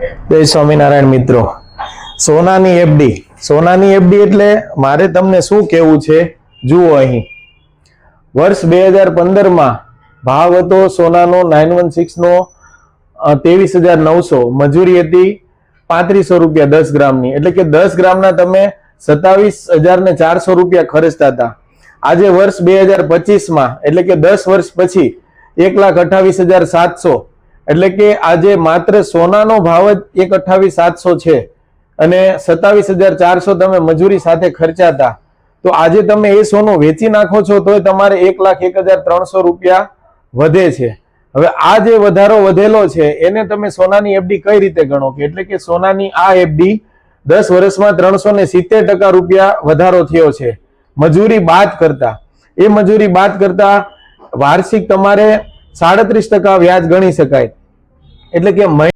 જય સ્વામિનારાયણ મિત્રો, સોનાની એફડી એટલે મારે તમને શું કહેવું છે જુઓ અહીં. વર્ષ 2015 માં ભાવ હતો સોનાનો 916 નો 23,900, મજૂરી હતી 3500 રૂપિયા 10 ગ્રામની, એટલે કે 10 ગ્રામના તમે 27,400 રૂપિયા ખર્ચતા હતા. આજે વર્ષ 2025 માં એટલે કે 10 વર્ષ પછી 1,28,700, એટલે કે આજે માત્ર સોનાનો ભાવ જ 1,28,700 છે અને 27,400 તમે મજૂરી સાથે ખર્ચાતા. તો આજે તમે એ સોનું વેચી નાખો છો તોય તમારે 1,01,300 રૂપિયા વધે છે. હવે આ જે વધારો વધેલો છે એને તમે સોનાની એફડી કઈ રીતે ગણો કે, એટલે કે સોનાની આ એફડી 10 વર્ષમાં 370% રૂપિયા વધારો થયો છે મજૂરી બાદ કરતા. એ મજૂરી બાદ કરતા વાર્ષિક તમારે 37% વ્યાજ ગણી શકાય. એટલે કે